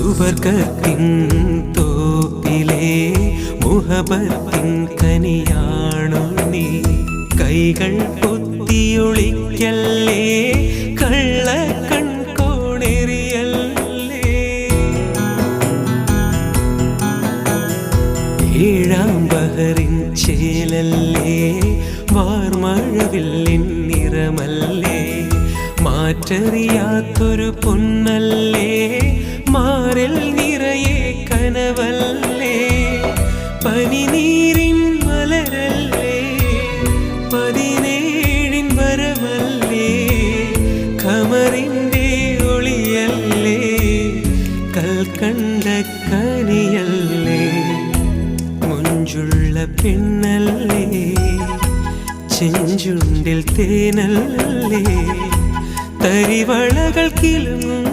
സുവർഗത്തിൻ തോപ്പിലെ മുഹബത്തിൻ കനിയാണു നീ. കൈകൾ പൊത്തിയൊളിക്കല്ലേ, കള്ള കൺകോണെറിയല്ലേ. ഏഴാം ബഹറിൻ ചേലല്ലേ, വാർമഴവില്ലിൻ നിറമല്ലേ. മാറ്ററിയാത്തൊരു പൊന്നല്ലേ, മാറിൽ നിറയെ കനവല്ലേ. പനിനീരിൻ മലരല്ലേ, 17 വരമല്ലേ. ഖമറിൻ്റെ ഒളിയല്ലേ, കൽക്കണ്ട കനിയല്ലേ. മുഞ്ചുള്ള പെണ്ണല്ലേ, ചെഞ്ചുണ്ടിൽ തേനല്ലേ. തരിവളകൾ കിളുങ്ങും